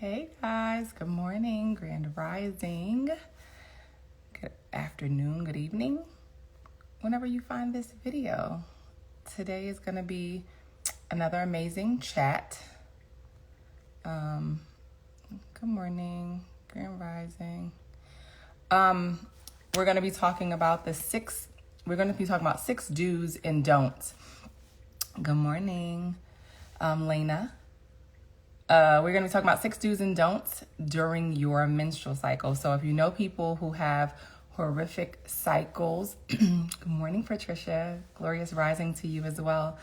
Hey guys, good morning, grand rising, good afternoon, good evening, whenever you find this video. Today is going to be another amazing chat. Good morning, grand rising. We're going to be talking about six do's and don'ts. Good morning, Lena. We're going to be talking about 6 do's and don'ts during your menstrual cycle. So if you know people who have horrific cycles, good morning, Patricia. Glorious rising to you as well.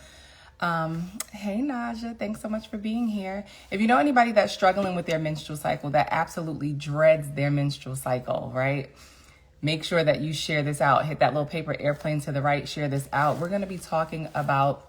Hey, Naja, thanks so much for being here. If you know anybody that's struggling with their menstrual cycle, that absolutely dreads their menstrual cycle, right? Make sure that you share this out. Hit that little paper airplane to the right, share this out. We're going to be talking about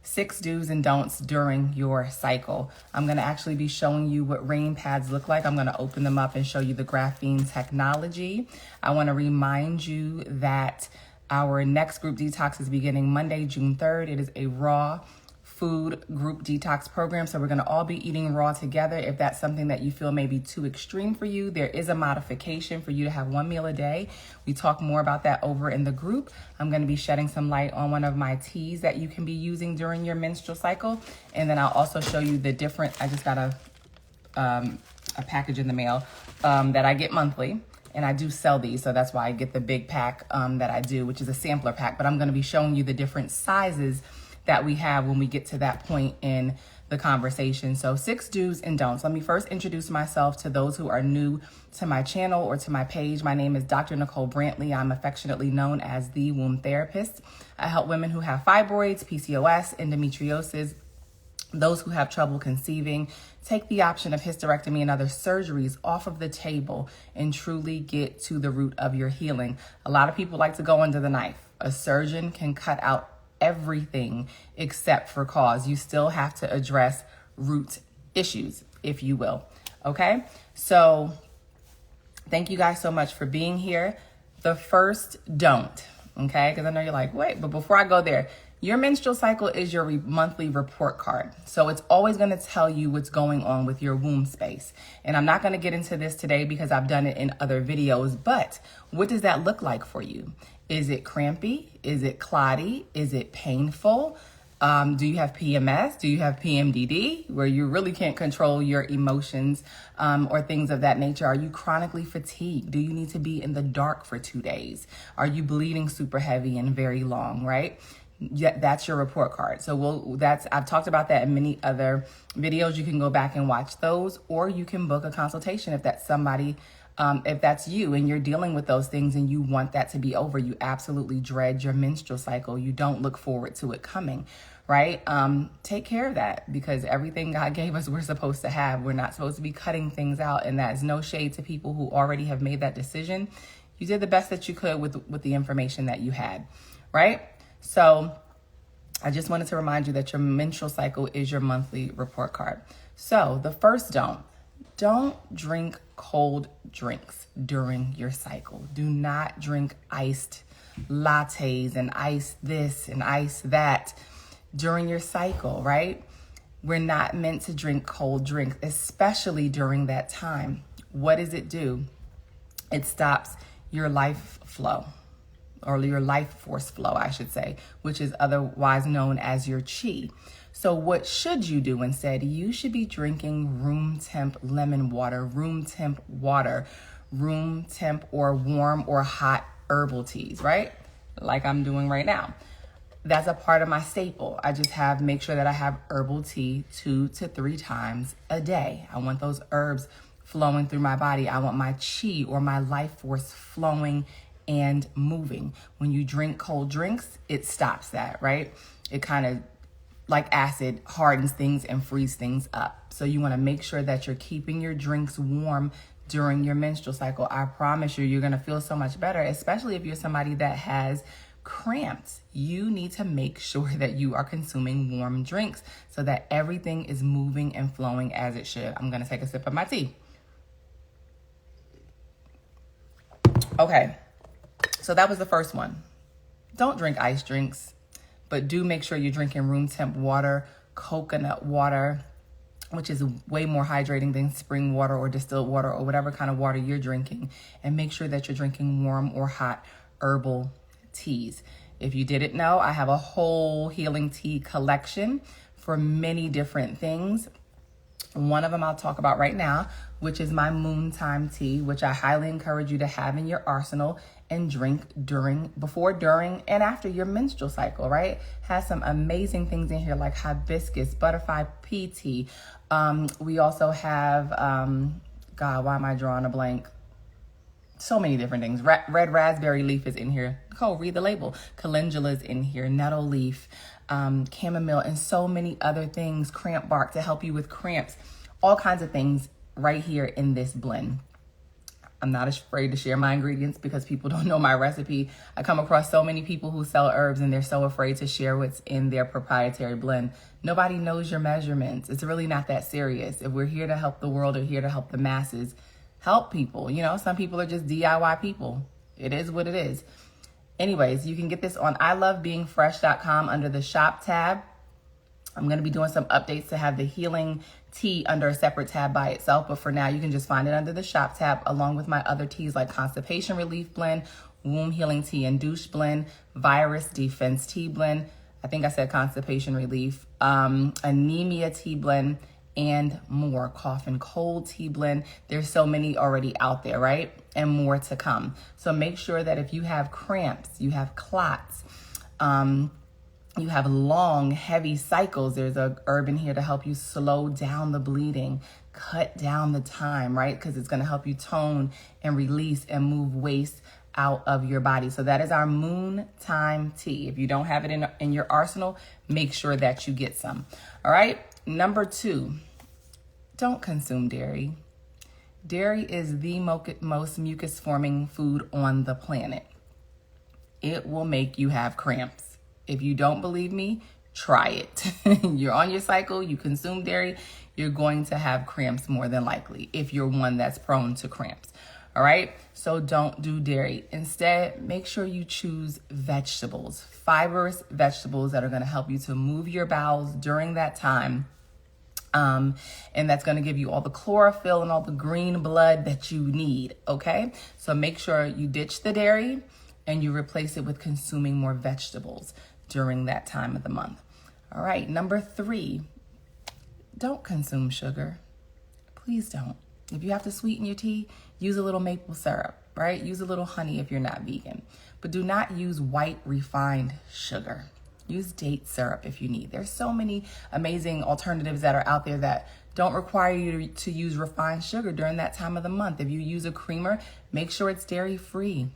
6 do's and don'ts during your cycle. I'm going to actually be showing you what rain pads look like. I'm going to open them up and show you the graphene technology. I want to remind you that our next group detox is beginning Monday, June 3rd. It is a Raw Food Group Detox program. So we're going to all be eating raw together. If that's something that you feel may be too extreme for you, there is a modification for you to have 1 meal a day. We talk more about that over in the group. I'm going to be shedding some light on one of my teas that you can be using during your menstrual cycle. And then I'll also show you the different, I just got a package in the mail that I get monthly. And I do sell these, so that's why I get the big pack that I do, which is a sampler pack. But I'm going to be showing you the different sizes that we have when we get to that point in the conversation. So 6 do's and don'ts. Let me first introduce myself to those who are new to my channel or to my page. My name is Dr. Nicole Brantley. I'm affectionately known as the womb therapist. I help women who have fibroids, PCOS, endometriosis, those who have trouble conceiving, take the option of hysterectomy and other surgeries off of the table and truly get to the root of your healing. A lot of people like to go under the knife. A surgeon can cut out everything except for cause. You still have to address root issues, if you will. Okay? So thank you guys so much for being here. The first don't, okay? Because I know you're like, wait, but before I go there, your menstrual cycle is your monthly report card. So it's always going to tell you what's going on with your womb space. And I'm not going to get into this today because I've done it in other videos, but what does that look like for you? Is it crampy? Is it clotty? Is it painful? Do you have PMS? Do you have PMDD, where you really can't control your emotions or things of that nature? Are you chronically fatigued? Do you need to be in the dark for 2 days? Are you bleeding super heavy and very long, right? Yeah, that's your report card. So I've talked about that in many other videos. You can go back and watch those, or you can book a consultation if that's somebody, if that's you and you're dealing with those things and you want that to be over. You absolutely dread your menstrual cycle. You don't look forward to it coming, right? Take care of that, because everything God gave us, we're supposed to have. We're not supposed to be cutting things out, and that is no shade to people who already have made that decision. You did the best that you could with the information that you had, right? So I just wanted to remind you that your menstrual cycle is your monthly report card. So the first don't drink cold drinks during your cycle. Do not drink iced lattes and ice this and ice that during your cycle, right? We're not meant to drink cold drinks, especially during that time. What does it do? It stops your life flow, or your life force flow, I should say, which is otherwise known as your chi. So what should you do instead? You should be drinking room temp lemon water, room temp or warm or hot herbal teas, right? Like I'm doing right now. That's a part of my staple. I just make sure that I have herbal tea 2 to 3 times a day. I want those herbs flowing through my body. I want my chi or my life force flowing and moving. When you drink cold drinks, it stops that, right? It kind of, like acid, hardens things and frees things up. So you want to make sure that you're keeping your drinks warm during your menstrual cycle. I promise you're going to feel so much better, especially if you're somebody that has cramps. You need to make sure that you are consuming warm drinks so that everything is moving and flowing as it should. I'm going to take a sip of my tea. Okay. So that was the first one. Don't drink ice drinks, but do make sure you're drinking room temp water, coconut water, which is way more hydrating than spring water or distilled water or whatever kind of water you're drinking. And make sure that you're drinking warm or hot herbal teas. If you didn't know, I have a whole healing tea collection for many different things. One of them I'll talk about right now, which is my moon time tea, which I highly encourage you to have in your arsenal and drink before, during, and after your menstrual cycle, right? Has some amazing things in here like hibiscus, butterfly pea tea. We also have, God, why am I drawing a blank? So many different things. Red raspberry leaf is in here. Nicole, read the label. Calendula is in here. Nettle leaf, chamomile, and so many other things. Cramp bark to help you with cramps. All kinds of things right here in this blend. I'm not afraid to share my ingredients because people don't know my recipe. I come across so many people who sell herbs and they're so afraid to share what's in their proprietary blend. Nobody knows your measurements. It's really not that serious. If we're here to help the world or here to help the masses, help people. You know, some people are just DIY people. It is what it is. Anyways, you can get this on ilovebeingfresh.com under the shop tab. I'm going to be doing some updates to have the healing tea under a separate tab by itself. But for now, you can just find it under the shop tab along with my other teas like constipation relief blend, womb healing tea and douche blend, virus defense tea blend. I think I said constipation relief, anemia tea blend, and more. Cough and cold tea blend. There's so many already out there, right? And more to come. So make sure that if you have cramps, you have clots, you have long, heavy cycles, there's a herb in here to help you slow down the bleeding, cut down the time, right? Because it's going to help you tone and release and move waste out of your body. So that is our moon time tea. If you don't have it in your arsenal, make sure that you get some. All right. Number 2, don't consume dairy. Dairy is the most mucus forming food on the planet. It will make you have cramps. If you don't believe me, try it. You're on your cycle, you consume dairy, you're going to have cramps more than likely if you're one that's prone to cramps. All right, so don't do dairy. Instead, make sure you choose vegetables, fibrous vegetables that are going to help you to move your bowels during that time. And that's going to give you all the chlorophyll and all the green blood that you need. Okay, so make sure you ditch the dairy and you replace it with consuming more vegetables during that time of the month. All right, number 3, don't consume sugar. Please don't. If you have to sweeten your tea, use a little maple syrup, right? Use a little honey if you're not vegan. But do not use white refined sugar. Use date syrup if you need. There's so many amazing alternatives that are out there that don't require you to use refined sugar during that time of the month. If you use a creamer, make sure it's dairy-free.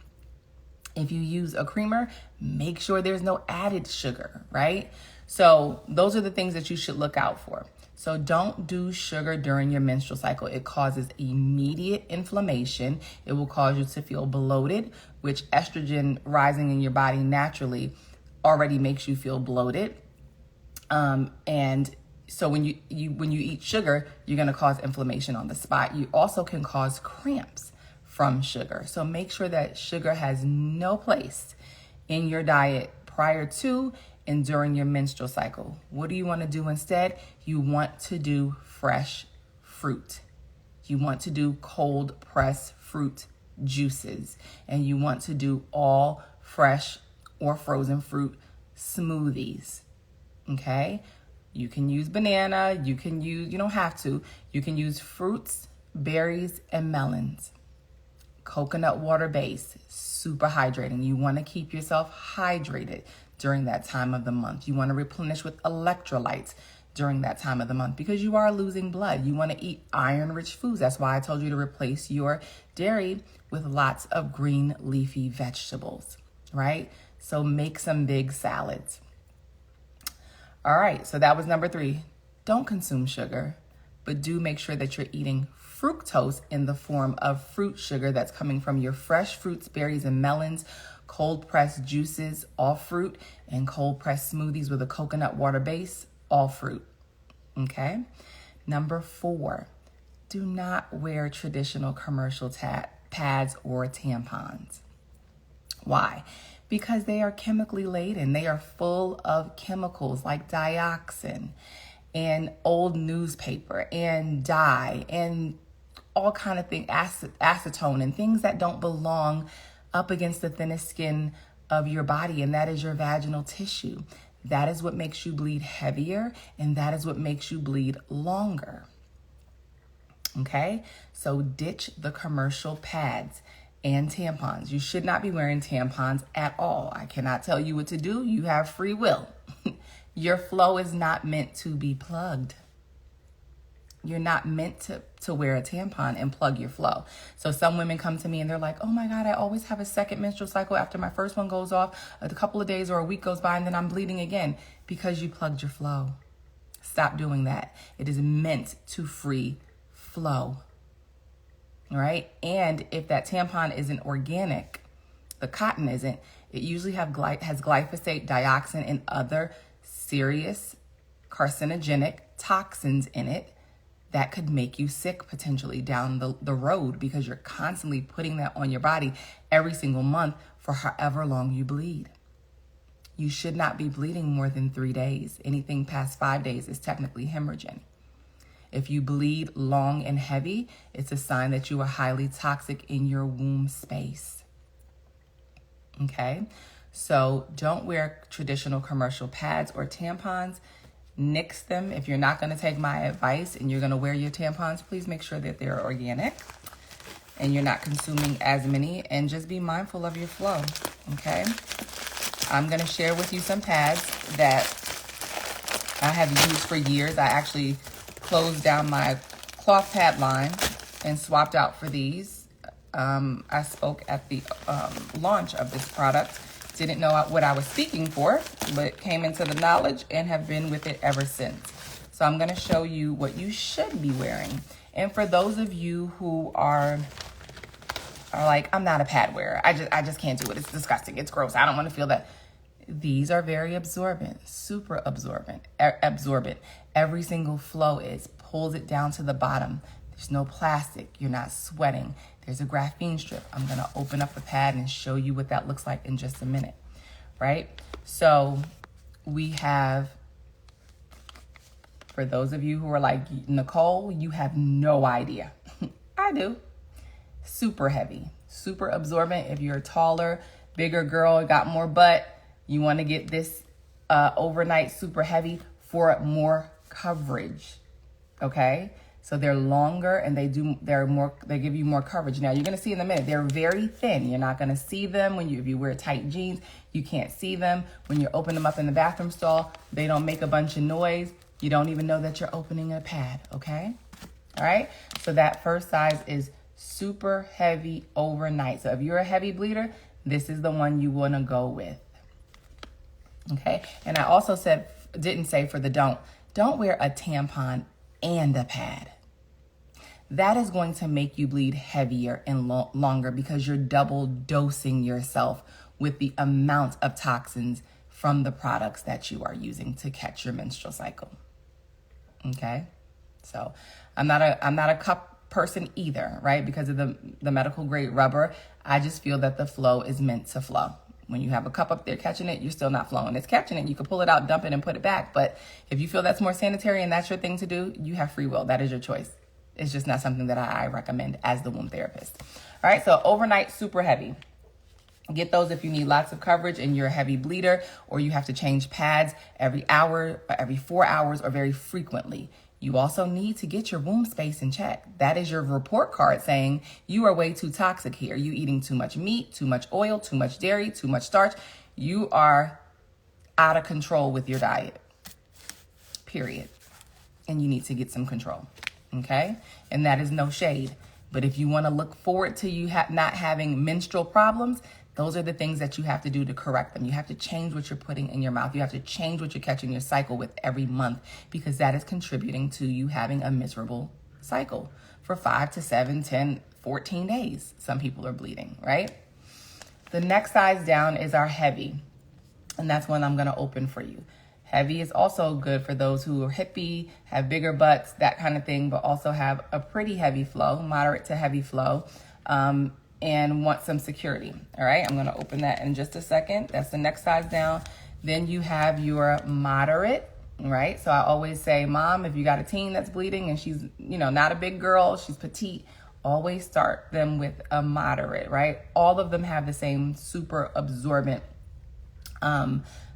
If you use a creamer, make sure there's no added sugar, right? So those are the things that you should look out for. So don't do sugar during your menstrual cycle. It causes immediate inflammation. It will cause you to feel bloated, which estrogen rising in your body naturally already makes you feel bloated. And so when you eat sugar, you're going to cause inflammation on the spot. You also can cause cramps from sugar. So make sure that sugar has no place in your diet prior to and during your menstrual cycle. What do you want to do instead? You want to do fresh fruit. You want to do cold pressed fruit juices. And you want to do all fresh or frozen fruit smoothies. Okay? You can use banana. You don't have to. You can use fruits, berries, and melons. Coconut water base, super hydrating. You want to keep yourself hydrated during that time of the month. You want to replenish with electrolytes during that time of the month because you are losing blood. You want to eat iron-rich foods. That's why I told you to replace your dairy with lots of green leafy vegetables, right? So make some big salads. All right, so that was number 3. Don't consume sugar, but do make sure that you're eating fructose in the form of fruit sugar that's coming from your fresh fruits, berries, and melons, cold-pressed juices, all fruit, and cold-pressed smoothies with a coconut water base, all fruit. Okay? Number 4, do not wear traditional commercial pads or tampons. Why? Because they are chemically laden. They are full of chemicals like dioxin and old newspaper and dye and all kind of things, acetone and things that don't belong up against the thinnest skin of your body, and that is your vaginal tissue. That is what makes you bleed heavier, and that is what makes you bleed longer. Okay, so ditch the commercial pads and tampons. You should not be wearing tampons at all. I cannot tell you what to do. You have free will. Your flow is not meant to be plugged. You're not meant to wear a tampon and plug your flow. So some women come to me and they're like, oh my God, I always have a second menstrual cycle after my first one goes off. A couple of days or a week goes by and then I'm bleeding again because you plugged your flow. Stop doing that. It is meant to free flow. All right. And if that tampon isn't organic, the cotton isn't, it usually has glyphosate, dioxin, and other serious carcinogenic toxins in it that could make you sick potentially down the road because you're constantly putting that on your body every single month for however long you bleed. You should not be bleeding more than 3 days. Anything past 5 days is technically hemorrhaging. If you bleed long and heavy, it's a sign that you are highly toxic in your womb space. Okay? So don't wear traditional commercial pads or tampons. Nix them. If you're not going to take my advice and you're going to wear your tampons, please make sure that they're organic and you're not consuming as many, and just be mindful of your flow. Okay? I'm going to share with you some pads that I have used for years. I actually closed down my cloth pad line and swapped out for these. I spoke at the launch of this product. Didn't know what I was speaking for, but came into the knowledge and have been with it ever since. So I'm going to show you what you should be wearing. And for those of you who are like, I'm not a pad wearer. I just can't do it. It's disgusting. It's gross. I don't want to feel that. These are very absorbent, super absorbent. Every single flow pulls it down to the bottom. There's no plastic. You're not sweating. There's a graphene strip. I'm going to open up the pad and show you what that looks like in just a minute, right? So we have, for those of you who are like, Nicole, you have no idea. I do. Super heavy, super absorbent. If you're a taller, bigger girl, got more butt, you want to get this overnight super heavy for more coverage, okay? So they're longer and they give you more coverage. Now you're gonna see in a minute, they're very thin. You're not gonna see them if you wear tight jeans, you can't see them. When you open them up in the bathroom stall, they don't make a bunch of noise. You don't even know that you're opening a pad, okay? All right, so that first size is super heavy overnight. So if you're a heavy bleeder, this is the one you wanna go with, okay? And I also didn't say for the don't wear a tampon and a pad. That is going to make you bleed heavier and longer because you're double dosing yourself with the amount of toxins from the products that you are using to catch your menstrual cycle. Okay? So I'm not a cup person either, right? Because of the medical grade rubber. I just feel that the flow is meant to flow. When you have a cup up there catching it, you're still not flowing. It's catching it. You can pull it out, dump it, and put it back. But if you feel that's more sanitary and that's your thing to do, you have free will. That is your choice. It's just not something that I recommend as the womb therapist. All right, so overnight, super heavy. Get those if you need lots of coverage and you're a heavy bleeder, or you have to change pads every hour, or every 4 hours, or very frequently. You also need to get your womb space in check. That is your report card saying you are way too toxic here. You eating too much meat, too much oil, too much dairy, too much starch. You are out of control with your diet, period. And you need to get some control, okay? And that is no shade. But if you want to look forward to you not having menstrual problems, those are the things that you have to do to correct them. You have to change what you're putting in your mouth. You have to change what you're catching your cycle with every month, because that is contributing to you having a miserable cycle for 5 to 7, 10, 14 days. Some people are bleeding, right? The next size down is our heavy, and that's one I'm going to open for you. Heavy is also good for those who are hippie, have bigger butts, that kind of thing, but also have a pretty heavy flow, moderate to heavy flow, and want some security. All right, I'm gonna open that in just a second. That's the next size down. Then you have your moderate right? So I always say, Mom, if you got a teen that's bleeding and she's, not a big girl, she's petite, always start them with a moderate, right? All of them have the same super absorbent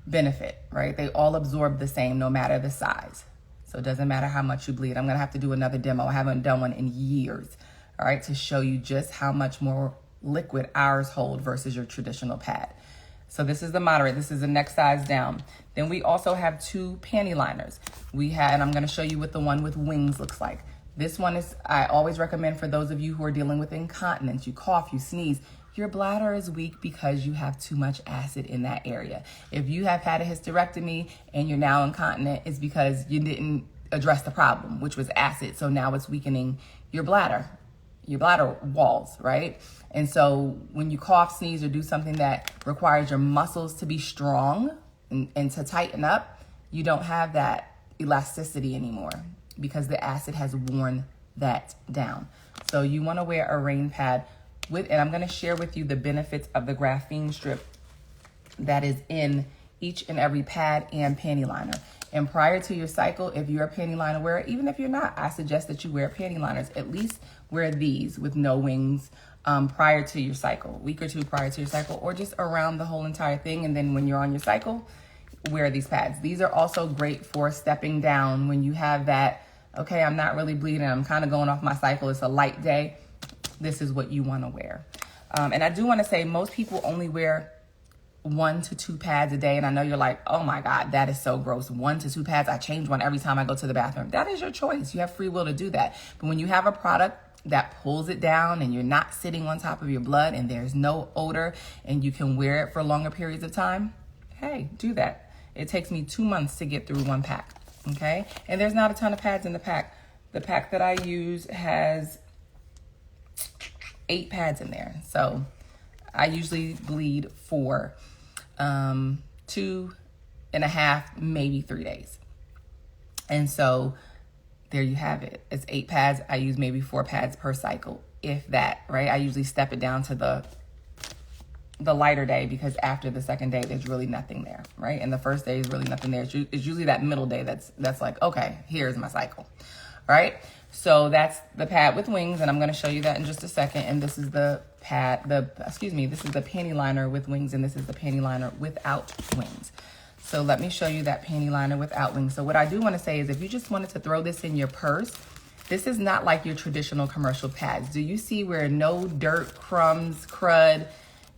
benefit, right? They all absorb the same no matter the size. So it doesn't matter how much you bleed. I'm going to have to do another demo. I haven't done one in years, all right, to show you just how much more liquid ours hold versus your traditional pad. So this is the moderate. This is the next size down. Then we also have 2 panty liners. And I'm going to show you what the one with wings looks like. This one is, I always recommend for those of you who are dealing with incontinence, you cough, you sneeze, your bladder is weak because you have too much acid in that area. If you have had a hysterectomy and you're now incontinent, it's because you didn't address the problem, which was acid. So now it's weakening your bladder walls, right? And so when you cough, sneeze, or do something that requires your muscles to be strong and to tighten up, you don't have that elasticity anymore because the acid has worn that down. So you want to wear a rain pad and I'm going to share with you the benefits of the graphene strip that is in each and every pad and panty liner. And prior to your cycle, if you're a panty liner wearer, even if you're not, I suggest that you wear panty liners. At least wear these with no wings prior to your cycle, a week or 2 prior to your cycle, or just around the whole entire thing. And then when you're on your cycle, wear these pads. These are also great for stepping down when you have that, okay, I'm not really bleeding, I'm kind of going off my cycle, it's a light day. This is what you want to wear. And I do want to say most people only wear 1 to 2 pads a day. And I know you're like, oh my God, that is so gross. 1 to 2 pads. I change one every time I go to the bathroom. That is your choice. You have free will to do that. But when you have a product that pulls it down and you're not sitting on top of your blood and there's no odor and you can wear it for longer periods of time, hey, do that. It takes me 2 months to get through 1 pack. Okay. And there's not a ton of pads in the pack. The pack that I use has 8 pads in there. So I usually bleed for 2.5, maybe 3 days. And so there you have it. It's 8 pads. I use maybe 4 pads per cycle, if that, right? I usually step it down to the lighter day because after the second day, there's really nothing there, right? And the first day is really nothing there. It's usually that middle day that's like, okay, here's my cycle, all right? So that's the pad with wings, and I'm going to show you that in just a second. And this is the this is the panty liner with wings, and this is the panty liner without wings. So let me show you that panty liner without wings. So what I do want to say is if you just wanted to throw this in your purse, this is not like your traditional commercial pads. Do you see where no dirt, crumbs, crud,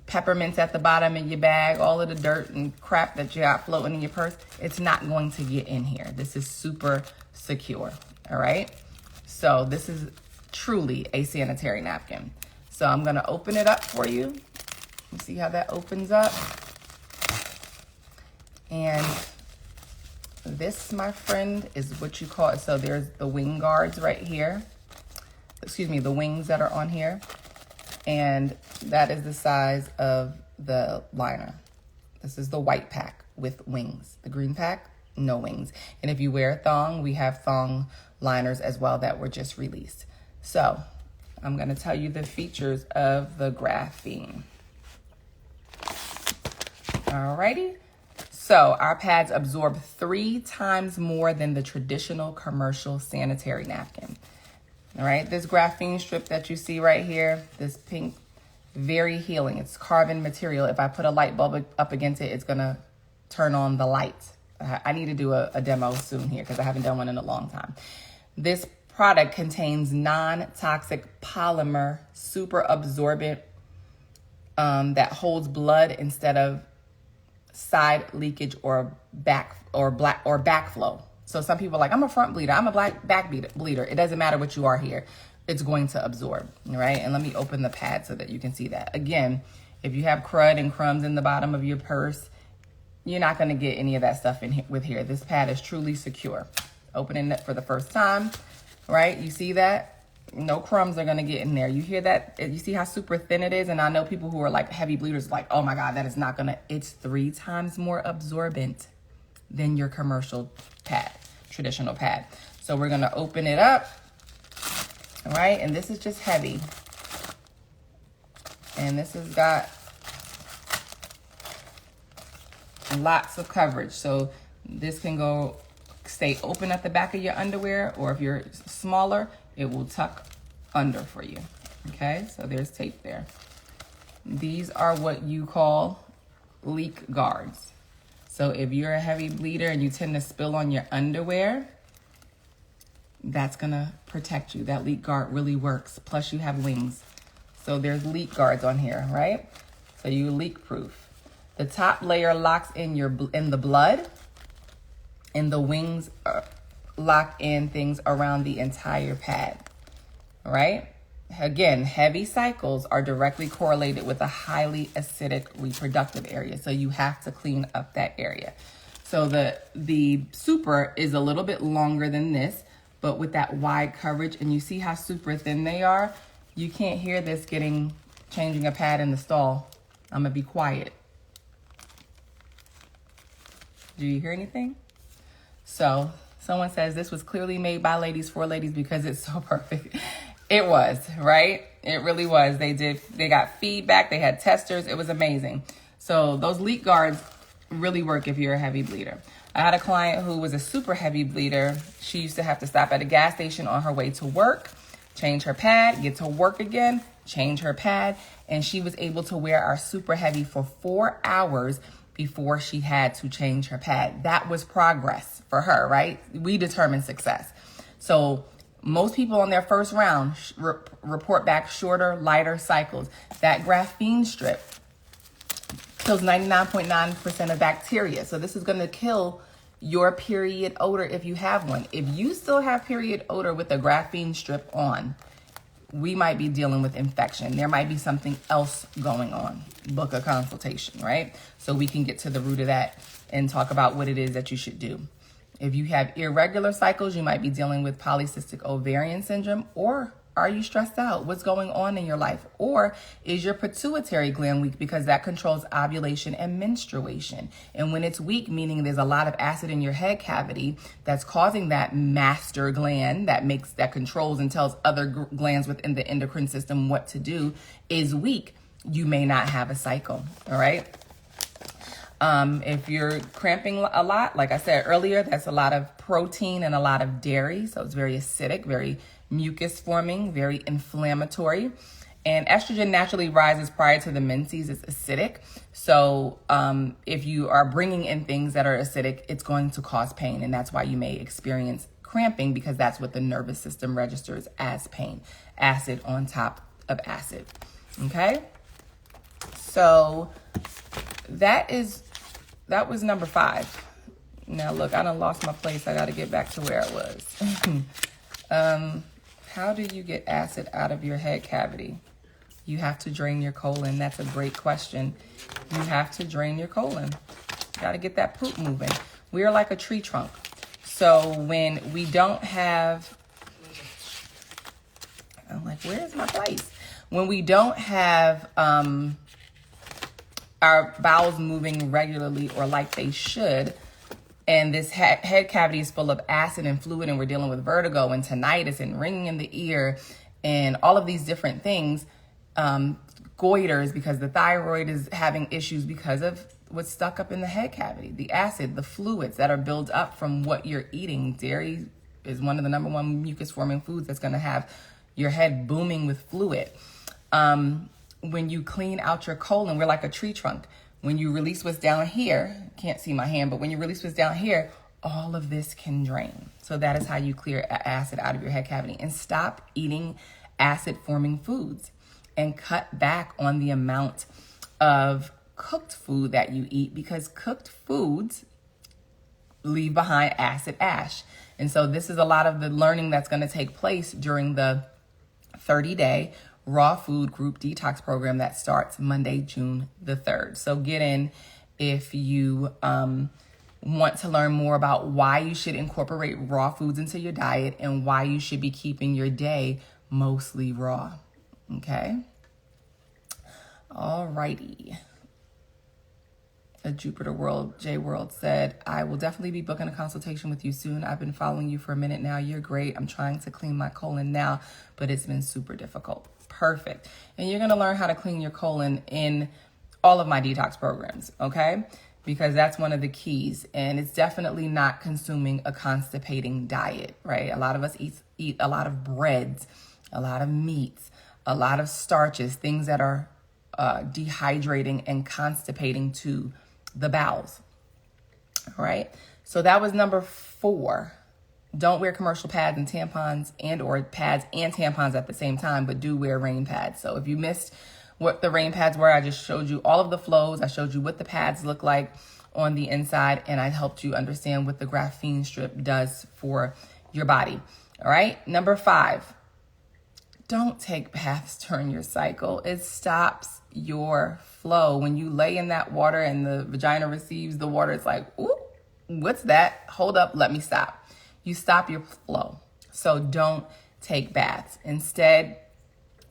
peppermints at the bottom of your bag, all of the dirt and crap that you got floating in your purse? It's not going to get in here. This is super secure, all right? So this is truly a sanitary napkin. So I'm going to open it up for you. You see how that opens up? And this, my friend, is what you call it. So there's the wing guards right here. Excuse me, the wings that are on here. And that is the size of the liner. This is the white pack with wings. The green pack, no wings. And if you wear a thong, we have thong liners as well that were just released. So I'm going to tell you the features of the graphene. Alrighty. So our pads absorb 3 times more than the traditional commercial sanitary napkin. All right, this graphene strip that you see right here, this pink, very healing. It's carbon material. If I put a light bulb up against it, it's gonna turn on the light. I need to do a demo soon here because I haven't done one in a long time. This product contains non-toxic polymer, super absorbent, that holds blood instead of side leakage or backflow. So some people are like, I'm a front bleeder, I'm a back bleeder. It doesn't matter what you are here. It's going to absorb, right? And let me open the pad so that you can see that. Again, if you have crud and crumbs in the bottom of your purse, you're not going to get any of that stuff in here with here. This pad is truly secure. Opening it for the first time, right? You see that? No crumbs are going to get in there. You hear that? You see how super thin it is? And I know people who are like heavy bleeders like, oh my God, that is not going to, it's 3 times more absorbent than your commercial pad, traditional pad. So we're going to open it up, all right? And this is just heavy. And this has got lots of coverage. So this can go stay open at the back of your underwear, or if you're smaller, it will tuck under for you. Okay, so there's tape there. These are what you call leak guards. So if you're a heavy bleeder and you tend to spill on your underwear, that's gonna protect you. That leak guard really works. Plus you have wings. So there's leak guards on here, right? So you leak proof. The top layer locks in the blood, and the wings lock in things around the entire pad, right? Again, heavy cycles are directly correlated with a highly acidic reproductive area. So you have to clean up that area. So the super is a little bit longer than this, but with that wide coverage, and you see how super thin they are, you can't hear this changing a pad in the stall. I'm gonna be quiet. Do you hear anything? So someone says this was clearly made by ladies for ladies because it's so perfect. It was, right? It really was. They got feedback. They had testers. It was amazing. So those leak guards really work if you're a heavy bleeder. I had a client who was a super heavy bleeder. She used to have to stop at a gas station on her way to work, change her pad, get to work again, change her pad, and she was able to wear our super heavy for 4 hours before she had to change her pad. That was progress for her, right? We determine success. So most people on their first round report back shorter, lighter cycles. That graphene strip kills 99.9% of bacteria. So this is going to kill your period odor if you have one. If you still have period odor with a graphene strip on, we might be dealing with infection. There might be something else going on. Book a consultation, right? So we can get to the root of that and talk about what it is that you should do. If you have irregular cycles, you might be dealing with polycystic ovarian syndrome. Or are you stressed out? What's going on in your life? Or is your pituitary gland weak, because that controls ovulation and menstruation? And when it's weak, meaning there's a lot of acid in your head cavity that's causing that master gland that controls and tells other glands within the endocrine system what to do, is weak, you may not have a cycle. All right. If you're cramping a lot, like I said earlier, that's a lot of protein and a lot of dairy. So it's very acidic, very mucus forming, very inflammatory. And estrogen naturally rises prior to the menses. It's acidic. So if you are bringing in things that are acidic, it's going to cause pain. And that's why you may experience cramping, because that's what the nervous system registers as pain. Acid on top of acid. Okay? So that was number 5. Now look, I done lost my place. I got to get back to where I was. How do you get acid out of your head cavity? You have to drain your colon. That's a great question. You have to drain your colon. Got to get that poop moving. We are like a tree trunk. So when we don't have, I'm like, where's my place? When we don't have our bowels moving regularly or like they should, and this head cavity is full of acid and fluid, and we're dealing with vertigo and tinnitus and ringing in the ear and all of these different things, goiters, because the thyroid is having issues because of what's stuck up in the head cavity, the acid, the fluids that are built up from what you're eating. Dairy is one of the number 1 mucus forming foods that's going to have your head booming with fluid. When you clean out your colon, we're like a tree trunk. When you release what's down here, can't see my hand, but when you release what's down here, all of this can drain. So that is how you clear acid out of your head cavity. And stop eating acid forming foods, and cut back on the amount of cooked food that you eat, because cooked foods leave behind acid ash. And so this is a lot of the learning that's going to take place during the 30-day Raw Food Group Detox program that starts Monday, June the 3rd. So get in if you want to learn more about why you should incorporate raw foods into your diet and why you should be keeping your day mostly raw. Okay? Alrighty. A Jupiter World, J World said, I will definitely be booking a consultation with you soon. I've been following you for a minute now. You're great. I'm trying to clean my colon now, but it's been super difficult. Perfect. And you're going to learn how to clean your colon in all of my detox programs, okay? because that's one of the keys. And it's definitely not consuming a constipating diet, right? A lot of us eat a lot of breads, a lot of meats, a lot of starches, things that are dehydrating and constipating to the bowels. All right. So that was number 4. Don't wear commercial pads and tampons or pads and tampons at the same time, but do wear rain pads. So if you missed what the rain pads were, I just showed you all of the flows. I showed you what the pads look like on the inside, and I helped you understand what the graphene strip does for your body. All right. Number 5, don't take baths during your cycle. It stops your flow. When you lay in that water and the vagina receives the water, it's like, ooh, what's that? Hold up, let me stop. You stop your flow. So don't take baths. Instead,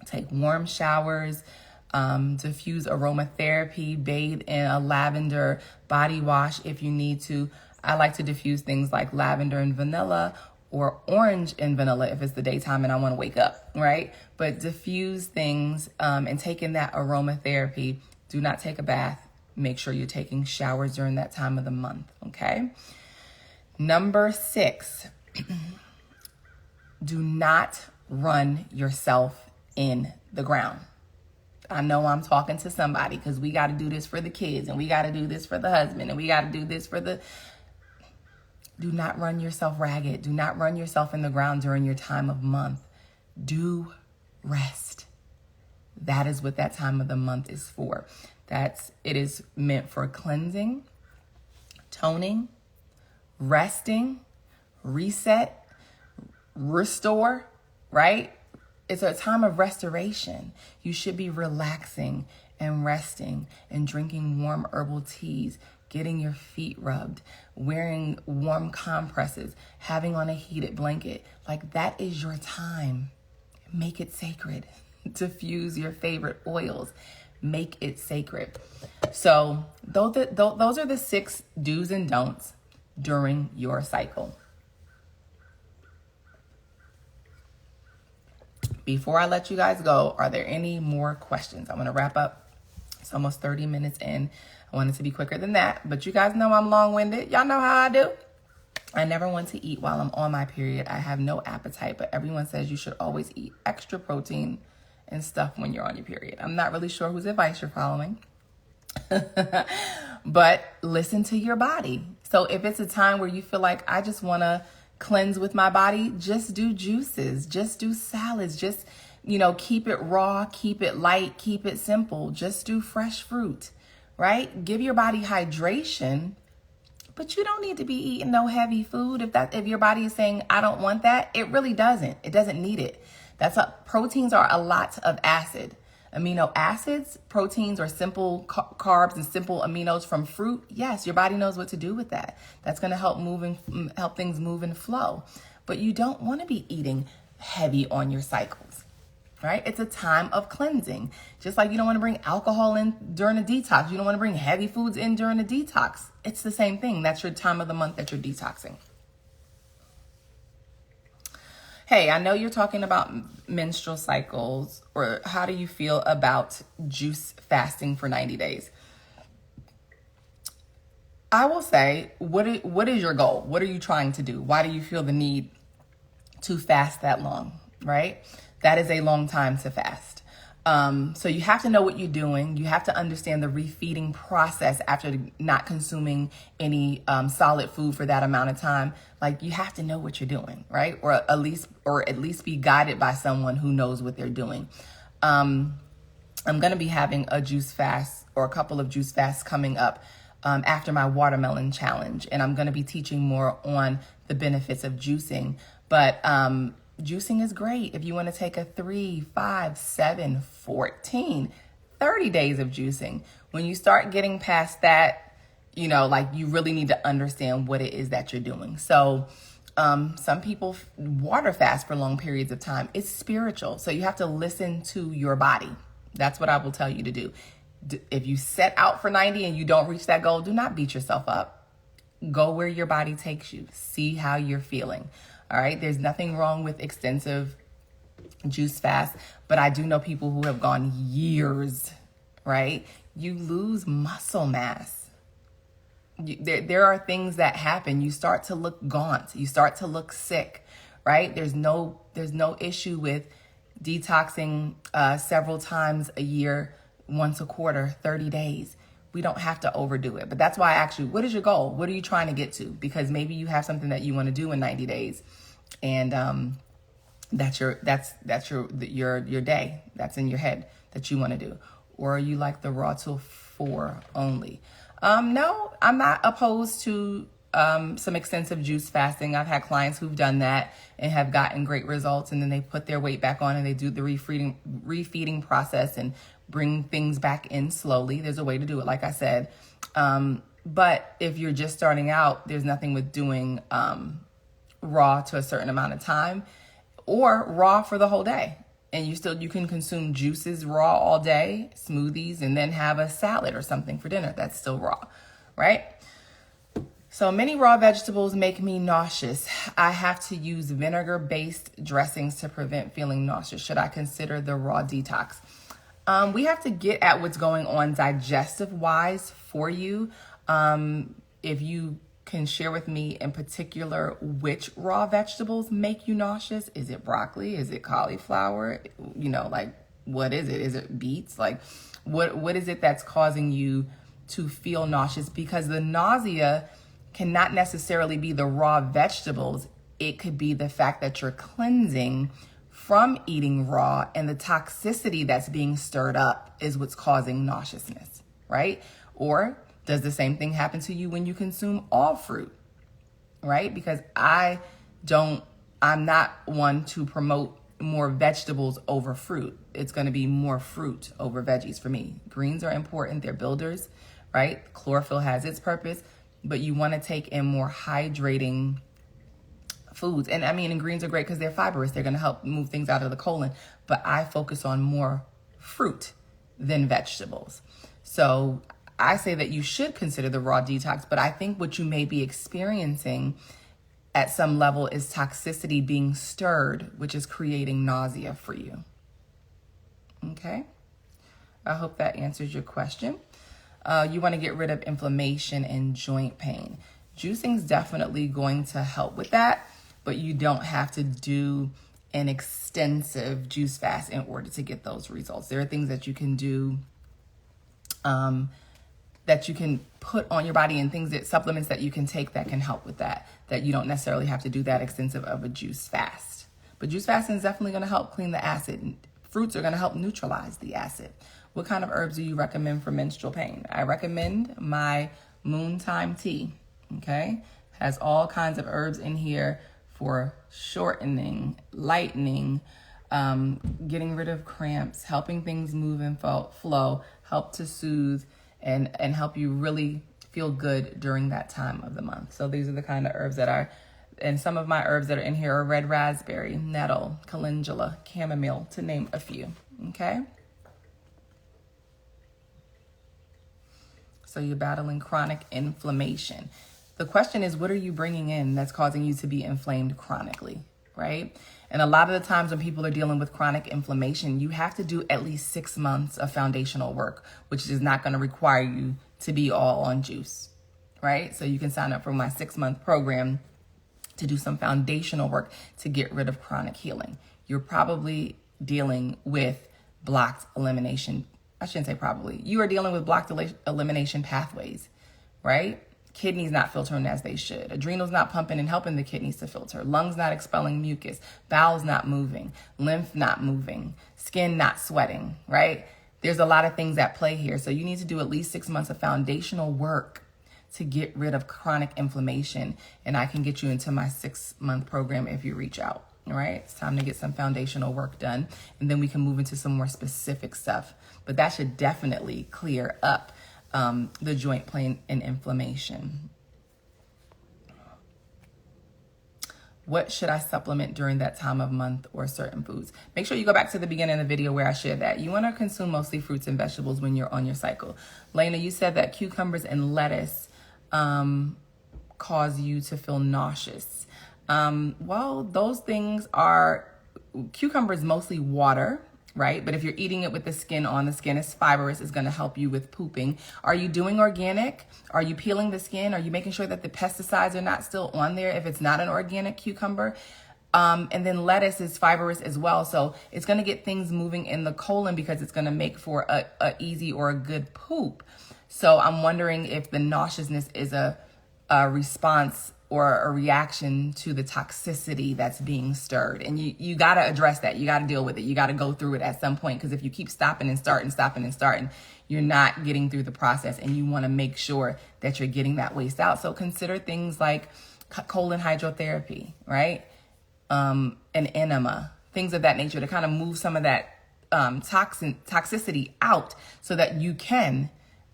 take warm showers, diffuse aromatherapy, bathe in a lavender body wash if you need to. I like to diffuse things like lavender and vanilla, or orange and vanilla if it's the daytime and I want to wake up, right? But diffuse things and take in that aromatherapy. Do not take a bath. Make sure you're taking showers during that time of the month, okay? Number 6, do not run yourself in the ground. I know I'm talking to somebody, because we got to do this for the kids, and we got to do this for the husband, and we got to do this for the... Do not run yourself ragged. Do not run yourself in the ground during your time of month. Do rest. That is what that time of the month is for. It is meant for cleansing, toning, resting, reset, restore, right? It's a time of restoration. You should be relaxing and resting and drinking warm herbal teas, getting your feet rubbed, wearing warm compresses, having on a heated blanket. Like, that is your time. Make it sacred. Diffuse your favorite oils. Make it sacred. So those are the 6 do's and don'ts during your cycle. Before I let you guys go, are there any more questions? I'm going to wrap up. It's almost 30 minutes in. I wanted to be quicker than that, but you guys know I'm long-winded. Y'all know how I do. I never want to eat while I'm on my period. I have no appetite, but everyone says you should always eat extra protein and stuff when you're on your period. I'm not really sure whose advice you're following, but listen to your body. So if it's a time where you feel like I just want to cleanse with my body, just do juices, just do salads, just, keep it raw, keep it light, keep it simple. Just do fresh fruit, right? Give your body hydration, but you don't need to be eating no heavy food. If your body is saying, I don't want that, it really doesn't. It doesn't need it. Proteins are a lot of acid. Amino acids, proteins, or simple carbs and simple aminos from fruit. Yes, your body knows what to do with that. That's going to help things move and flow. But you don't want to be eating heavy on your cycles, right? It's a time of cleansing. Just like you don't want to bring alcohol in during a detox. You don't want to bring heavy foods in during a detox. It's the same thing. That's your time of the month that you're detoxing. Hey, I know you're talking about menstrual cycles, or how do you feel about juice fasting for 90 days? I will say, what is your goal? What are you trying to do? Why do you feel the need to fast that long, right? That is a long time to fast. So you have to know what you're doing. You have to understand the refeeding process after not consuming any solid food for that amount of time. Like, you have to know what you're doing, right? Or at least be guided by someone who knows what they're doing. I'm going to be having a juice fast, or a couple of juice fasts coming up after my watermelon challenge. And I'm going to be teaching more on the benefits of juicing. But juicing is great if you want to take a 3, 5, 7, 14, 30 days of juicing. When you start getting past that, you really need to understand what it is that you're doing. So some people water fast for long periods of time. It's spiritual. So you have to listen to your body. That's what I will tell you to do. If you set out for 90 and you don't reach that goal, do not beat yourself up. Go where your body takes you. See how you're feeling. All right. There's nothing wrong with extensive juice fast, but I do know people who have gone years, right? You lose muscle mass. There are things that happen. You start to look gaunt. You start to look sick, right? There's no issue with detoxing several times a year, once a quarter, 30 days. We don't have to overdo it. But that's why I asked you, what is your goal? What are you trying to get to? Because maybe you have something that you want to do in 90 days. And that's your day. That's in your head that you want to do. Or are you like the Raw till 4 only? No, I'm not opposed to some extensive juice fasting. I've had clients who've done that and have gotten great results, and then they put their weight back on and they do the refeeding process and bring things back in slowly. There's a way to do it, like I said. But if you're just starting out, there's nothing with doing raw to a certain amount of time or raw for the whole day. And you can consume juices raw all day, smoothies, and then have a salad or something for dinner. That's still raw, right? So many raw vegetables make me nauseous. I have to use vinegar-based dressings to prevent feeling nauseous. Should I consider the raw detox? We have to get at what's going on digestive-wise for you. If you can share with me in particular which raw vegetables make you nauseous. Is it broccoli? Is it cauliflower? Like, what is it? Is it beets? Like, what is it that's causing you to feel nauseous? Because the nausea cannot necessarily be the raw vegetables. It could be the fact that you're cleansing from eating raw, and the toxicity that's being stirred up is what's causing nauseousness, right? Or does the same thing happen to you when you consume all fruit, right? Because I'm not one to promote more vegetables over fruit. It's going to be more fruit over veggies for me. Greens are important. They're builders, right? Chlorophyll has its purpose, but you want to take in more hydrating foods. And greens are great because they're fibrous. They're going to help move things out of the colon. But I focus on more fruit than vegetables. So I say that you should consider the raw detox, but I think what you may be experiencing at some level is toxicity being stirred, which is creating nausea for you. Okay? I hope that answers your question. You want to get rid of inflammation and joint pain. Juicing is definitely going to help with that, but you don't have to do an extensive juice fast in order to get those results. There are things that you can do that you can put on your body, and supplements that you can take that can help with that you don't necessarily have to do that extensive of a juice fast. But juice fasting is definitely going to help clean the acid. Fruits are going to help neutralize the acid. What kind of herbs do you recommend for menstrual pain? I recommend my Moontime tea, okay? Has all kinds of herbs in here for shortening, lightening, getting rid of cramps, helping things move and flow, help to soothe, and help you really feel good during that time of the month. So these are the kind of herbs that are, and some of my herbs that are in here are red raspberry, nettle, calendula, chamomile, to name a few, okay? So you're battling chronic inflammation. The question is, what are you bringing in that's causing you to be inflamed chronically, right? And a lot of the times when people are dealing with chronic inflammation, you have to do at least 6 months of foundational work, which is not going to require you to be all on juice, right? So you can sign up for my 6-month program to do some foundational work to get rid of chronic healing. You're probably dealing with blocked elimination. I shouldn't say probably. You are dealing with blocked elimination pathways, right? Kidneys not filtering as they should. Adrenals not pumping and helping the kidneys to filter. Lungs not expelling mucus. Bowels not moving. Lymph not moving. Skin not sweating, right? There's a lot of things at play here. So you need to do at least 6 months of foundational work to get rid of chronic inflammation. And I can get you into my 6-month program if you reach out. All right, it's time to get some foundational work done, and then we can move into some more specific stuff. But that should definitely clear up the joint pain and inflammation. What should I supplement during that time of month or certain foods? Make sure you go back to the beginning of the video where I shared that. You want to consume mostly fruits and vegetables when you're on your cycle. Lena, you said that cucumbers and lettuce cause you to feel nauseous. Well, those things are, cucumbers mostly water. right? But if you're eating it with the skin on, the skin is fibrous, it's going to help you with pooping. Are you doing organic? Are you peeling the skin? Are you making sure that the pesticides are not still on there if it's not an organic cucumber? And then lettuce is fibrous as well. So it's going to get things moving in the colon because it's going to make for a easy or a good poop. So I'm wondering if the nauseousness is a response or a reaction to the toxicity that's being stirred. And you got to address that. You got to deal with it. You got to go through it at some point, because if you keep stopping and starting, you're not getting through the process, and you want to make sure that you're getting that waste out. So consider things like colon hydrotherapy, right? An enema, things of that nature to kind of move some of that toxicity out so that you can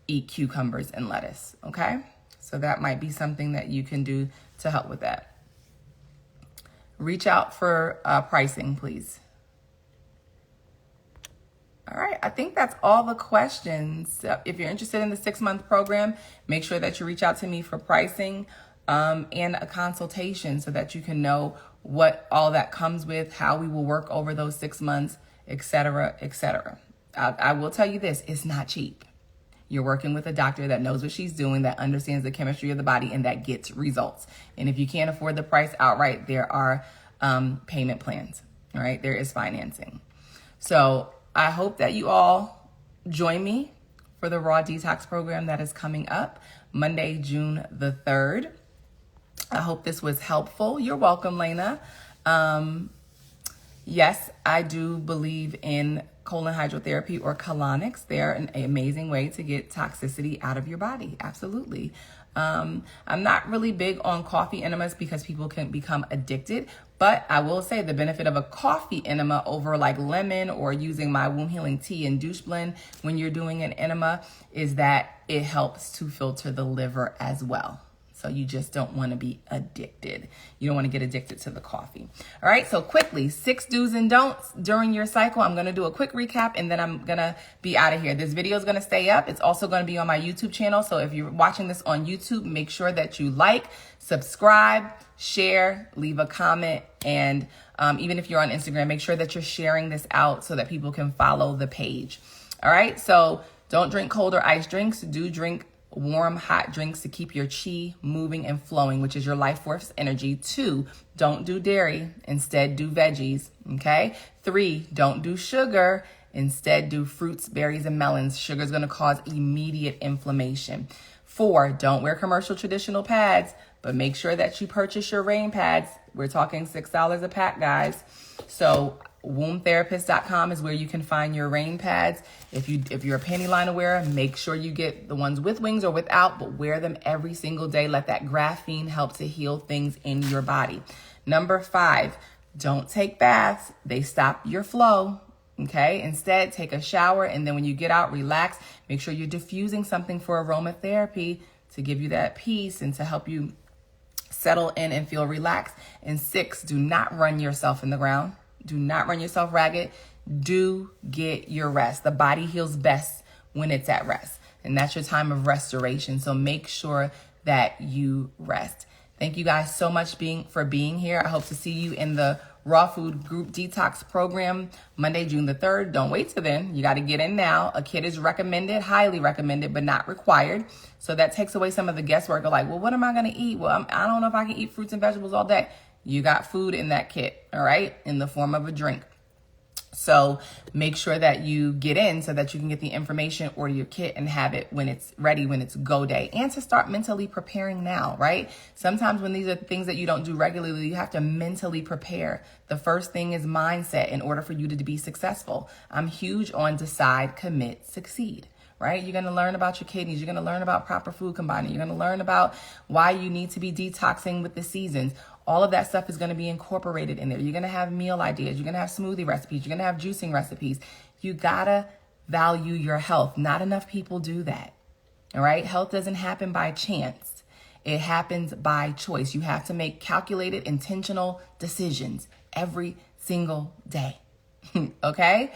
eat cucumbers and lettuce, okay? So that might be something that you can do to help with that. Reach out for pricing, please. All right, I think that's all the questions. If you're interested in the 6-month program, make sure that you reach out to me for pricing and a consultation so that you can know what all that comes with, how we will work over those 6 months, et cetera, et cetera. I will tell you this, it's not cheap. You're working with a doctor that knows what she's doing, that understands the chemistry of the body, and that gets results. And if you can't afford the price outright, there are payment plans, all right? There is financing. So I hope that you all join me for the Raw Detox program that is coming up Monday, June the 3rd. I hope this was helpful. You're welcome, Lena. Yes, I do believe in colon hydrotherapy or colonics. They're an amazing way to get toxicity out of your body. Absolutely. I'm not really big on coffee enemas because people can become addicted, but I will say the benefit of a coffee enema over like lemon or using my womb healing tea and douche blend when you're doing an enema is that it helps to filter the liver as well. So you just don't want to be addicted. You don't want to get addicted to the coffee. All right, so quickly, 6 do's and don'ts during your cycle. I'm going to do a quick recap and then I'm going to be out of here. This video is going to stay up. It's also going to be on my YouTube channel. So if you're watching this on YouTube, make sure that you like, subscribe, share, leave a comment. And even if you're on Instagram, make sure that you're sharing this out so that people can follow the page. All right, so don't drink cold or iced drinks. Do drink warm, hot drinks to keep your chi moving and flowing, which is your life force energy. 2, don't do dairy. Instead, do veggies. Okay. 3, don't do sugar. Instead, do fruits, berries, and melons. Sugar is going to cause immediate inflammation. 4, don't wear commercial traditional pads, but make sure that you purchase your rain pads. We're talking $6 a pack, guys. So wombtherapist.com is where you can find your rain pads. If you're a panty liner wearer, make sure you get the ones with wings or without, but wear them every single day. Let that graphene help to heal things in your body. Number 5, don't take baths. They stop your flow. Okay. Instead, take a shower. And then when you get out, relax. Make sure you're diffusing something for aromatherapy to give you that peace and to help you settle in and feel relaxed. And 6, do not run yourself in the ground. Do not run yourself ragged. Do get your rest. The body heals best when it's at rest. And that's your time of restoration. So make sure that you rest. Thank you guys so much for being here. I hope to see you in the Raw Food Group Detox Program Monday, June the 3rd. Don't wait till then. You got to get in now. A kit is recommended, highly recommended, but not required. So that takes away some of the guesswork of like, well, what am I going to eat? Well, I don't know if I can eat fruits and vegetables all day. You got food in that kit, all right, in the form of a drink. So make sure that you get in so that you can get the information, order your kit, and have it when it's ready, when it's go day. And to start mentally preparing now, right? Sometimes when these are things that you don't do regularly, you have to mentally prepare. The first thing is mindset in order for you to be successful. I'm huge on decide, commit, succeed. Right? You're going to learn about your kidneys. You're going to learn about proper food combining. You're going to learn about why you need to be detoxing with the seasons. All of that stuff is going to be incorporated in there. You're going to have meal ideas. You're going to have smoothie recipes. You're going to have juicing recipes. You got to value your health. Not enough people do that. All right? Health doesn't happen by chance. It happens by choice. You have to make calculated, intentional decisions every single day. Okay?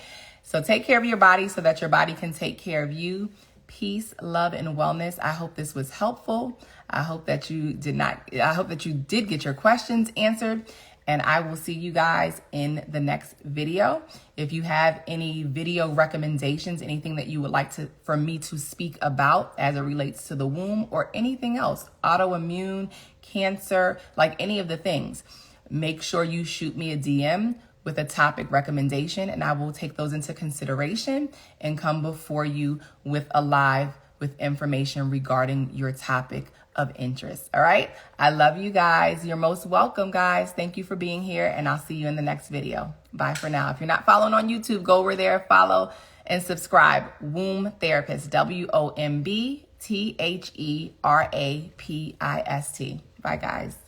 So take care of your body so that your body can take care of you. Peace, love, and wellness. I hope this was helpful. I hope that you did get your questions answered. And I will see you guys in the next video. If you have any video recommendations, anything that you would like for me to speak about as it relates to the womb or anything else, autoimmune, cancer, like any of the things, make sure you shoot me a DM with a topic recommendation, and I will take those into consideration and come before you with a live with information regarding your topic of interest. All right. I love you guys. You're most welcome, guys. Thank you for being here, and I'll see you in the next video. Bye for now. If you're not following on YouTube, go over there, follow and subscribe. Womb Therapist, WOMBTHERAPIST. Bye, guys.